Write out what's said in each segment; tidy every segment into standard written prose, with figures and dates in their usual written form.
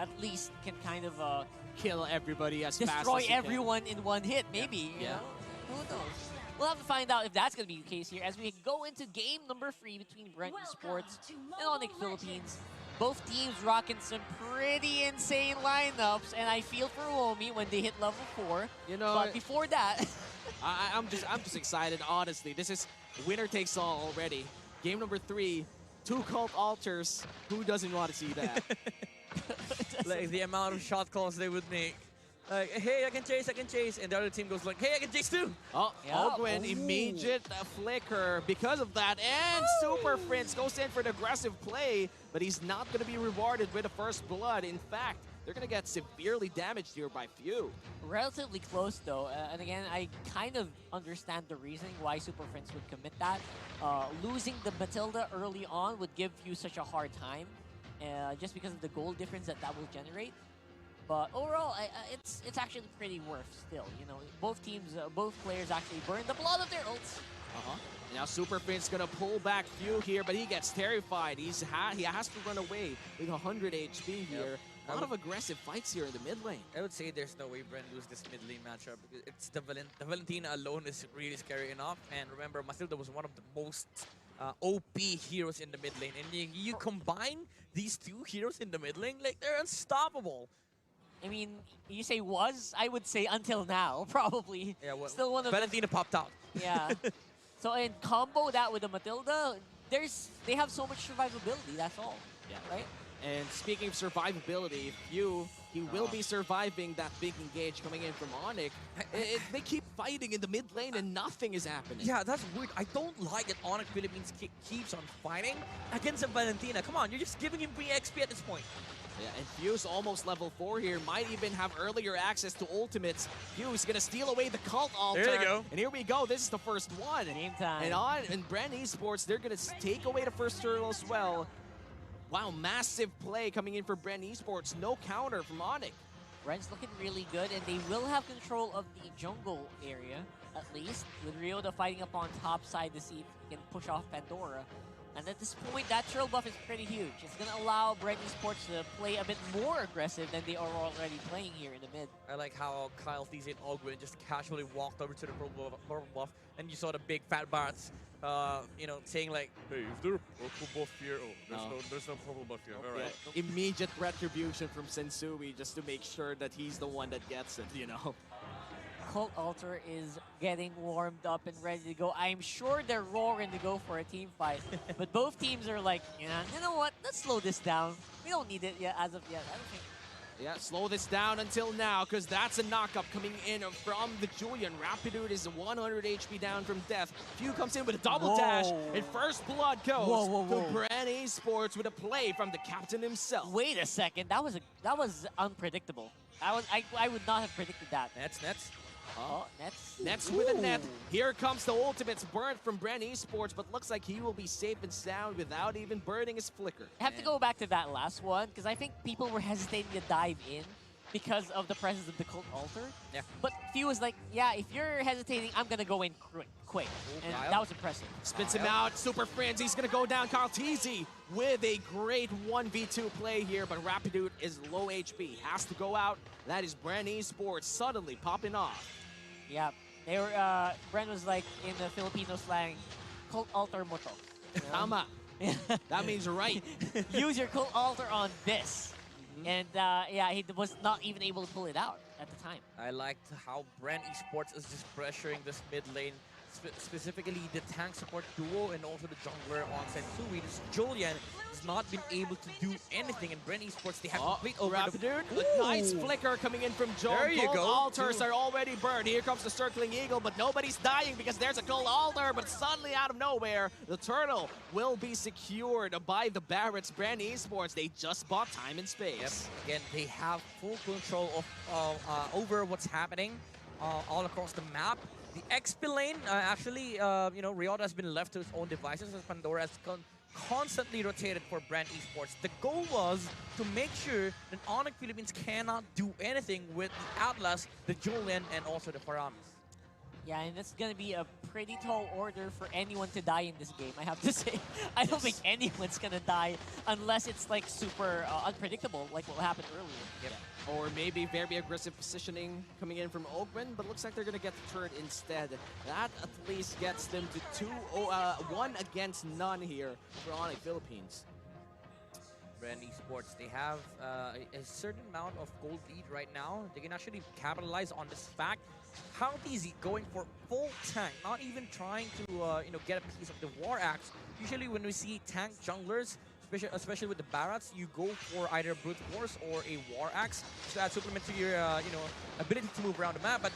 at least can kind of Kill everybody as fast as destroy you can. everyone in one hit, maybe. You Yeah. know? Who knows? We'll have to find out if that's going to be the case here as we go into game number 3 between BREN Esports and ONIC Philippines. Both teams rocking some pretty insane lineups, and I feel for Womi when they hit level 4. You know, But before that, I'm just excited. Honestly, this is winner takes all already. Game number 3, 2 cult altars. Who doesn't want to see that? Like the amount of shot calls they would make. Like, hey, I can chase, and the other team goes like, hey, I can chase too. Oh, Yeah. Ogwen, immediate flicker because of that, and Super Prince goes in for the aggressive play, but he's not going to be rewarded with the first blood. In fact, they're going to get severely damaged here by few. relatively close though, and again, I kind of understand the reasoning why Super Prince would commit that. Losing the Matilda early on would give you such a hard time, just because of the goal difference that will generate. But overall, it's actually pretty worth still. You know, both teams, both players actually burn the blood of their ults. And now Super Prince gonna pull back few here, but he gets terrified. He has to run away with 100 HP here. A lot of aggressive fights here in the mid lane. I would say there's no way BREN lose this mid lane matchup. It's the Valentina alone is really scary enough. And remember, Matilda was one of the most OP heroes in the mid lane. And you combine these two heroes in the mid lane, like they're unstoppable. I mean, you say was, I would say until now, probably. Yeah, well, Still one of Valentina popped out. Yeah. So in combo that with the Matilda, they have so much survivability, that's all. Yeah. Right? And speaking of survivability, he will be surviving that big engage coming in from ONIC. They keep fighting in the mid lane and nothing is happening. Yeah, that's weird. I don't like that ONIC Philippines keeps on fighting against a Valentina. Come on, you're just giving him free XP at this point. Yeah, and Fuse almost level 4 here. Might even have earlier access to ultimates. Fuse gonna steal away the cult altar. There you go. And here we go. This is the first one. Game time. And BREN Esports, they're gonna take away the first turtle as well. Wow, massive play coming in for BREN Esports. No counter from ONIC. BREN's looking really good, and they will have control of the jungle area, at least, with Ryota fighting up on top side to see if he can push off Pandora. And at this point, that turtle buff is pretty huge. It's going to allow BREN Esports to play a bit more aggressive than they are already playing here in the mid. I like how Kyle TZ and Ogwen just casually walked over to the purple buff, and you saw the big fat bats, you know, saying like, hey, is there a purple buff here? Oh, there's no purple buff here. All right. Yeah, immediate retribution from Sensui just to make sure that he's the one that gets it, you know. Cult Altar is getting warmed up and ready to go. I'm sure they're roaring to go for a team fight, but both teams are like, yeah, you know what? Let's slow this down. We don't need it yet as of yet. I don't think. Yeah, slow this down until now, because that's a knockup coming in from the Julian. Rapidude is 100 HP down from death. Few comes in with a double dash, and first blood goes to BREN Esports with a play from the captain himself. Wait a second, that was unpredictable. I would not have predicted that. Nets. Oh, Nets. Nets with a net. Here comes the ultimates burnt from BREN Esports, but looks like he will be safe and sound without even burning his flicker. I have to go back to that last one, because I think people were hesitating to dive in because of the presence of the Cult Altar. Yeah. But Few was like, yeah, if you're hesitating, I'm going to go in quick. And Kyle. that was impressive. Spins him out, Super Friends, he's gonna go down. Kyle TZ with a great 1v2 play here, but Rapidude is low HP, has to go out. That is BREN Esports suddenly popping off. Yeah, they were. BREN was like in the Filipino slang, Cult Altar mo to. You know? Tama. That means right. Use your Cult Altar on this. And yeah, he was not even able to pull it out at the time. I liked how BREN Esports is just pressuring this mid lane, specifically the tank support duo and also the jungler on Sensui. This Julian has not been able to do anything, and BREN Esports, they have complete over Rapidude. A nice flicker coming in from Joe. There you Gold go. altars are already burned. Here comes the circling eagle, but nobody's dying because there's a gold altar, but suddenly out of nowhere, the turtle will be secured by the Barretts. BREN Esports, they just bought time and space. Yep. Again, they have full control of over what's happening all across the map. The XP lane, actually, you know, Ryota has been left to his own devices as Pandora has constantly rotated for BREN Esports. The goal was to make sure that ONIC Philippines cannot do anything with the Atlas, the Julian, and also the Paramis. Yeah, and it's gonna be a pretty tall order for anyone to die in this game, I have to say. I don't think anyone's gonna die unless it's like super unpredictable, like what happened earlier. Yep. Or maybe very aggressive positioning coming in from Oakman, but looks like they're gonna get the turret instead. That at least gets them to 1 against none here for ONIC Philippines. BREN Esports, they have a certain amount of gold lead right now. They can actually capitalize on this fact. How easy going for full tank, not even trying to get a piece of the War Axe. Usually when we see tank junglers, especially with the Barats, you go for either Brute Force or a War Axe to add supplement to your ability to move around the map. But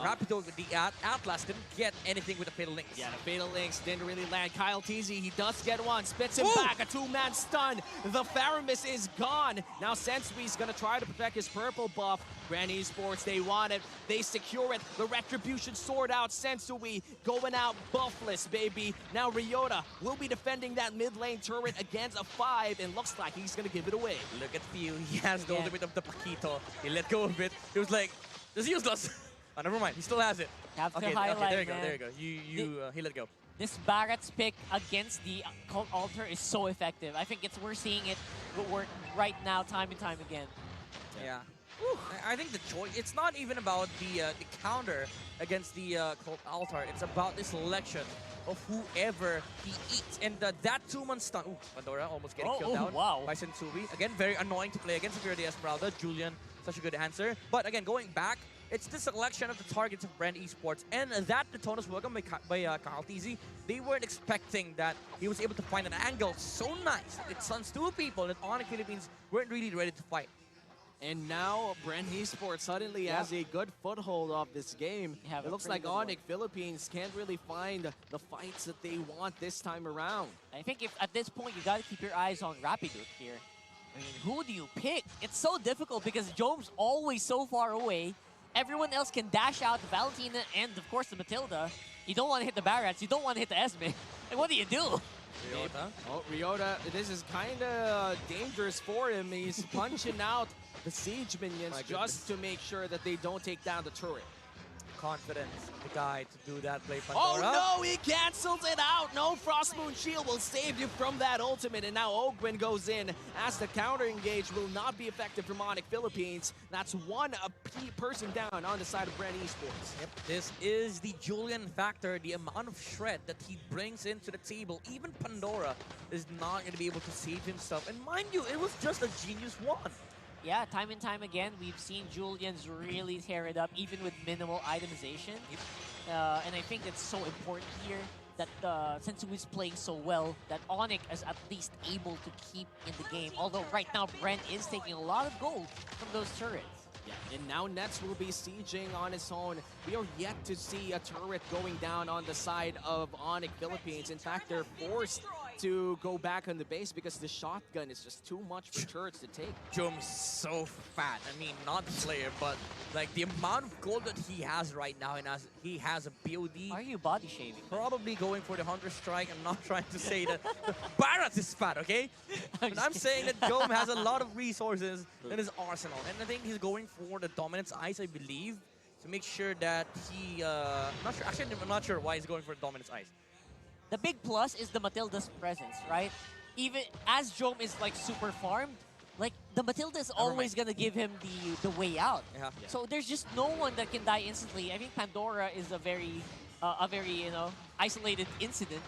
Rapido, the Atlas didn't get anything with the Fatal Links. Yeah, the Fatal Links didn't really land. Kyle TZ, he does get one, spits him back, a 2-man stun. The Faramis is gone. Now Sensui's gonna try to protect his purple buff. BREN Esports, they want it. They secure it. The Retribution sword out. Sensui going out buffless, baby. Now Ryota will be defending that mid lane turret against a 5, and looks like he's gonna give it away. Look at Few. He has the ultimate of the Paquito. He let go of it. He was like, this is useless. Oh, never mind. He still has it. Have to Okay, highlight, there you go. man. There you go. He let go. This Barrett's pick against the Cult Altar is so effective. I think we're seeing it work right now, time and time again. Yeah. I think the choice, it's not even about the counter against the Cult Altar. It's about the selection of whoever he eats. And that 2-man stun. Ooh, Pandora almost getting killed down by Sensui. Again, very annoying to play against Security Esmeralda. Julian, such a good answer. But again, going back, it's the selection of the targets of BREN Esports, and that Detona's welcome by Kyle TZ. They weren't expecting that he was able to find an angle so nice. It stuns 2 people that ONIC Philippines weren't really ready to fight. And now BREN Esports suddenly has a good foothold of this game. It looks like ONIC Philippines can't really find the fights that they want this time around. I think if at this point you gotta keep your eyes on Rapido here. I mean, who do you pick? It's so difficult because Jome's always so far away. Everyone else can dash out, the Valentina and of course the Matilda. You don't want to hit the Barats, you don't want to hit the Esme. Like, what do you do? Ryota. Oh, Ryota, this is kind of dangerous for him. He's punching out the siege minions just to make sure that they don't take down the turret. Confidence, the guy to do that play, Pandora. Oh no, he cancels it out. No Frost Moon Shield will save you from that ultimate. And now Ogwin goes in as the counter engage will not be effective for ONIC Philippines. That's one person down on the side of BREN Esports. Yep, this is the Julian factor, the amount of shred that he brings into the table. Even Pandora is not going to be able to save himself. And mind you, it was just a genius one. Yeah, time and time again, we've seen Julians really tear it up, even with minimal itemization. And I think it's so important here that Sensui is playing so well that ONIC is at least able to keep in the game. Although right now, BREN is taking a lot of gold from those turrets. Yeah, and now Nets will be sieging on its own. We are yet to see a turret going down on the side of ONIC Philippines. In fact, they're forced to go back on the base because the shotgun is just too much for turrets to take. Jome's so fat. I mean, not the player, but like the amount of gold that he has right now, and as he has a BOD. Are you body shaving? Probably going for the Hunter Strike. I'm not trying to say that Barrett is fat, okay? But I'm saying that Jome has a lot of resources in his arsenal, and I think he's going for the Dominance Ice, I believe, to make sure that he. Not sure. Actually, I'm not sure why he's going for the Dominance Ice. The big plus is the Matilda's presence, right? Even as Jome is like super farmed, like the Matilda is always gonna give him the way out. Yeah. So there's just no one that can die instantly. I think Pandora is a very isolated incident.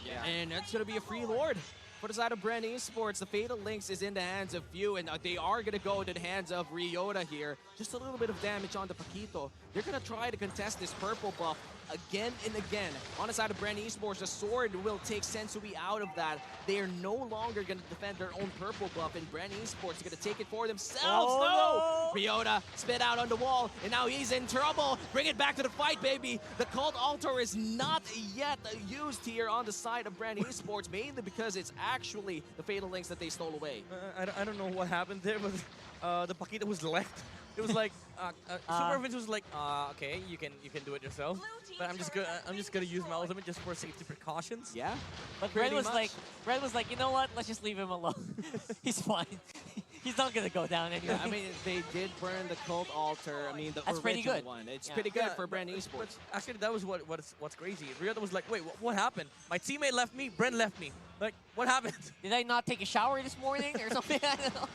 Yeah. And it's gonna be a free lord. For the side of BREN Esports, the Fatal Links is in the hands of Few, and they are going to go to the hands of Ryota here. Just a little bit of damage on the Paquito. They're going to try to contest this purple buff again and again. On the side of BREN Esports, the sword will take Sensui out of that. They are no longer going to defend their own purple buff, and BREN Esports are going to take it for themselves. Oh, no! Ryota spit out on the wall, and now he's in trouble. Bring it back to the fight, baby. The Cult Altar is not yet used here on the side of BREN Esports, mainly because it's actually the Fatal Links that they stole away. I don't know what happened there, but the Paquito was left. It was like Super Vince was like, okay, you can do it yourself, but I'm just gonna use my ultimate just for safety precautions. Yeah, but BREN was like, you know what? Let's just leave him alone. He's fine. He's not gonna go down anyway. Yeah, I mean, they did burn the cult altar. I mean, the That's pretty original good. one. It's Yeah. pretty good for but- BREN Esports. but actually, that was what's crazy. Ryoda was like, wait, what happened? My teammate left me, BREN left me. Like, what happened? Did I not take a shower this morning or something? I don't know.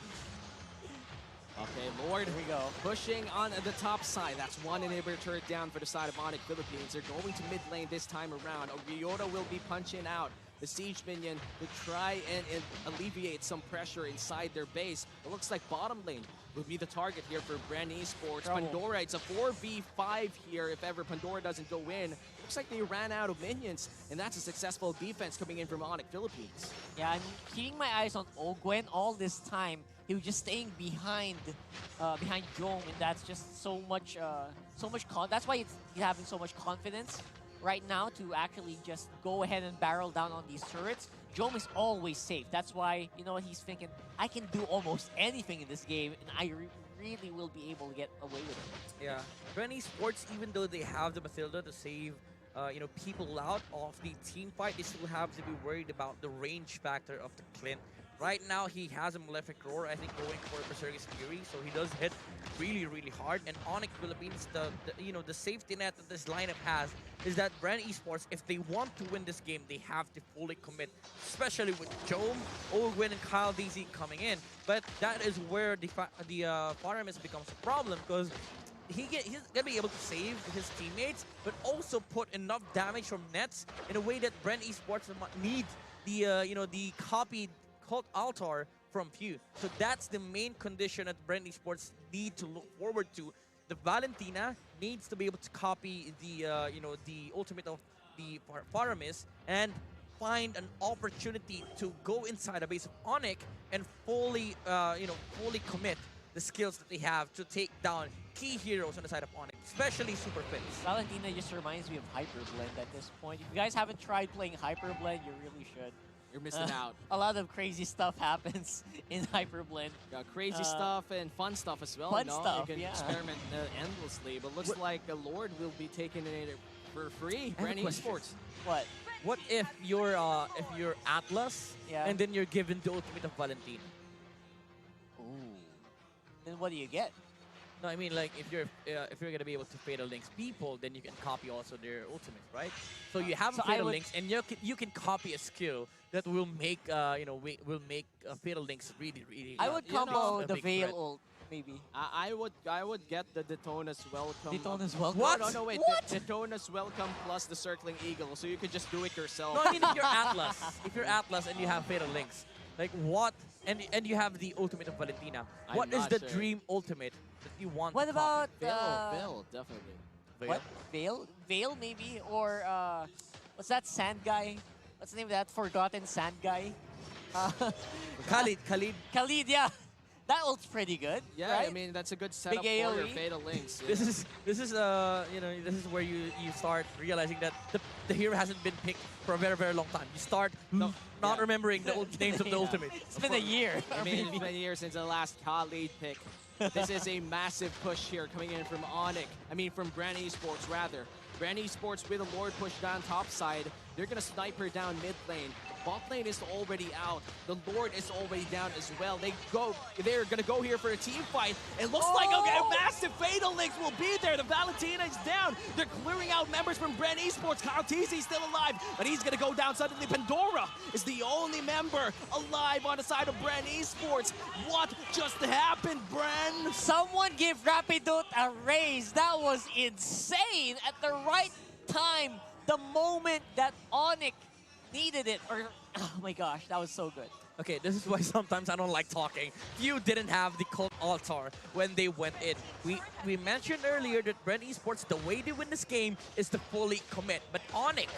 Okay, Lord. Here we go. Pushing on the top side. That's one inhibitor turret down for the side of ONIC Philippines. They're going to mid lane this time around. Ryota will be punching out the siege minion to try and alleviate some pressure inside their base. It looks like bottom lane will be the target here for BREN Esports. Trouble. Pandora, it's a 4v5 here if ever Pandora doesn't go in. Looks like they ran out of minions, and that's a successful defense coming in from ONIC Philippines. Yeah, I'm keeping my eyes on Ogwen all this time. He was just staying behind Jong, and that's just so much, that's why he's having so much confidence right now to actually just go ahead and barrel down on these turrets. Jom is always safe. That's why, you know, he's thinking, I can do almost anything in this game, and I really will be able to get away with it. Yeah, BREN Esports, even though they have the Mathilda to save, you know, people out of the team fight, they still have to be worried about the range factor of the Clint. Right now, he has a Malefic Roar, I think, going for Berserk's Fury, so he does hit really, really hard. And ONIC Philippines, you know, the safety net that this lineup has is that BREN Esports, if they want to win this game, they have to fully commit, especially with Jome, Ogwen, and Kyle DZ coming in. But that is where the Faramis becomes a problem, because he's gonna be able to save his teammates, but also put enough damage from nets in a way that BREN Esports need the you know, the copied cult altar from Few. So that's the main condition that BREN Esports need to look forward to. The Valentina needs to be able to copy the you know, the ultimate of the Faramis and find an opportunity to go inside the base of ONIC and fully you know, fully commit the skills that they have to take down key heroes on the side of ONIC, especially Super Fins. Valentina just reminds me of Hyperblend at this point. If you guys haven't tried playing Hyperblend, you really should. You're missing out. A lot of crazy stuff happens in Hyperblend. Crazy stuff and fun stuff as well. Fun you know? stuff, You can yeah. experiment endlessly, but looks like the Lord will be taking it for free. I have a BREN question. Esports. What? What if you're Atlas Yeah. and then you're given the ultimate of Valentina? Ooh. Then what do you get? No, I mean, like, if you're gonna be able to Fatal Links people, then you can copy also their ultimates, right? So you have So a I Fatal would- Links, and you can copy a skill that will make you know, will make Fatal Links really, really. I would you know, combo a the big Veil threat. ult, maybe. I would get the Detona's Welcome. Detona's Welcome? What? No, wait. What? Detona's Welcome plus the Circling Eagle, so you could just do it yourself. No, I mean, if you're Atlas and you have Fatal Links, like what? And you have the ultimate of Valentina. I'm What is not the sure. dream ultimate that you want? What to about Veil, definitely. copy? what? Veil? Veil maybe? Or what's that sand guy? What's the name of that forgotten sand guy? Khalid. Khalid, yeah. That ult's pretty good. Yeah, right? I mean that's a good setup Big for your AoE. Fatal Links. This is you know, this is where you start realizing that the hero hasn't been picked for a very, very long time. You start not yeah. remembering the names of the Yeah. ultimate. It's been a year. I mean, it's been years since the last Khalid pick. This is a massive push here coming in from ONIC. I mean, from BREN Esports, rather. BREN Esports with a Lord push down top side. They're going to snipe her down mid lane. Bot lane is already out. The Lord is already down as well. They're going to go here for a team fight. It looks like a massive Fatal Links will be there. The Valentina is down. They're clearing out members from BREN Esports. Kyle TZ still alive, but he's going to go down suddenly. Pandora is the only member alive on the side of BREN Esports. What just happened, BREN? Someone give Rapidot a raise. That was insane. At the right time, the moment that ONIC needed it. Or, oh my gosh, that was so good. Okay, this is why sometimes I don't like talking. You didn't have the cult altar when they went in. We mentioned earlier that BREN Esports, the way they win this game is to fully commit. But ONIC,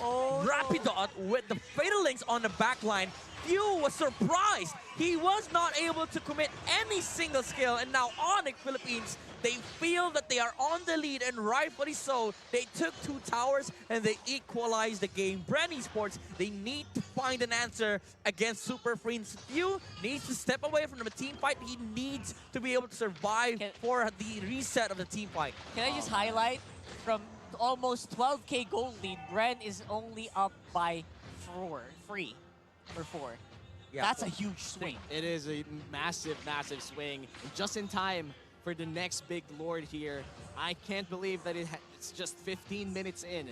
Rapidot with the Fatal Links on the back line, Few was surprised. He was not able to commit any single skill, and now ONIC Philippines, they feel that they are on the lead, and rightfully so. They took 2 towers and they equalized the game. BREN Esports, they need to find an answer against Super Friends. Few needs to step away from the team fight. He needs to be able to survive for the reset of the team fight. Can I just highlight, from almost 12k gold lead, BREN is only up by 4. Yeah, That's a huge swing. It is a massive, massive swing. And just in time for the next big Lord here. I can't believe that it's just 15 minutes in.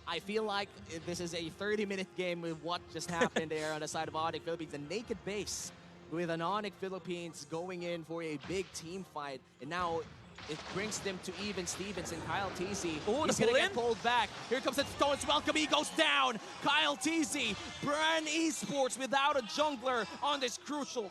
I feel like this is a 30-minute game with what just happened there on the side of ONIC Philippines. A naked base with an ONIC Philippines going in for a big team fight. And now it brings them to even Stevens and Kyle TZ. Oh, he's going to get pulled back. Here comes the Stones welcome. He goes down. Kyle TZ, BREN Esports without a jungler on this crucial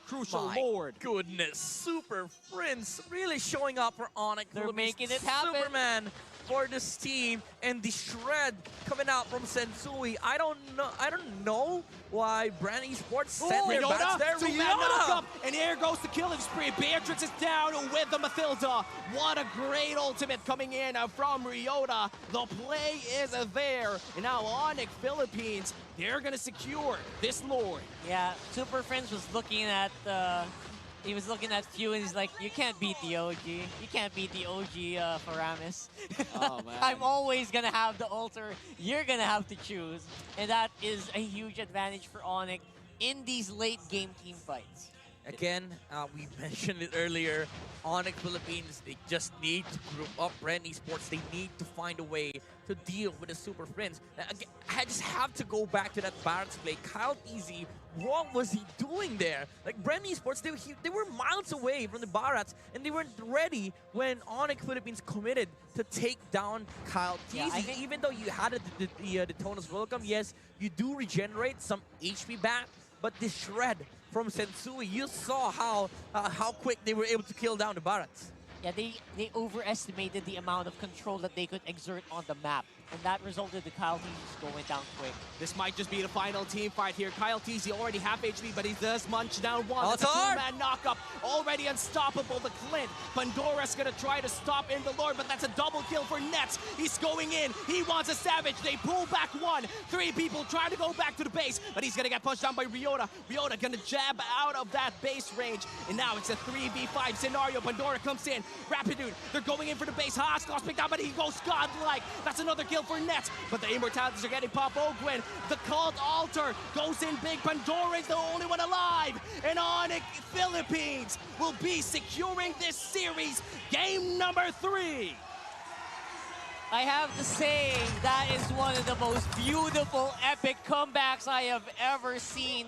Lord. Goodness, Super Prince really showing up for ONIC. They're making it happen. Superman for this team, and the shred coming out from Sensui. I don't know why BREN Esports sent their bats there. Two-man knock-up, and here goes the killing spree. Beatrix is down with the Mathilda. What a great ultimate coming in from Ryota. The play is there, and now ONIC Philippines, they're gonna secure this Lord. Yeah, Super Friends was looking at he was looking at Few and he's like, you can't beat the OG. You can't beat the OG Faramis. Oh, man. I'm always going to have the altar. You're going to have to choose. And that is a huge advantage for ONIC in these late game team fights. Again, we mentioned it earlier, ONIC Philippines, they just need to group up BREN Esports. They need to find a way to deal with the Super Friends. I just have to go back to that Barrett's play. Kyle TZ, what was he doing there? Like, BREN Esports, they were miles away from the Barretts, and they weren't ready when ONIC Philippines committed to take down Kyle TZ. Yeah, even though you had the Tonus Welcome, yes, you do regenerate some HP back, but the shred from Sensui, you saw how quick they were able to kill down the Barretts. Yeah, they overestimated the amount of control that they could exert on the map. And that resulted in Kyle TZ going down quick. This might just be the final team fight here. Kyle TZ already half HP, but he does munch down one. Oh, That's a two-man knock-up. Already unstoppable, the Clint. Pandora's gonna try to stop in the Lord, but that's a double kill for Nets. He's going in. He wants a Savage. They pull back one. 3 people trying to go back to the base, but he's gonna get punched down by Ryota. Ryota gonna jab out of that base range, and now it's a 3v5 scenario. Pandora comes in. Rapidude, they're going in for the base. Haas picked out, but he goes godlike. That's another kill for Nets, but the Immortalities are getting Pop Ogwin. The Cult Altar goes in big. Pandora is the only one alive, and ONIC Philippines will be securing this series, game number 3. I have to say, that is one of the most beautiful, epic comebacks I have ever seen.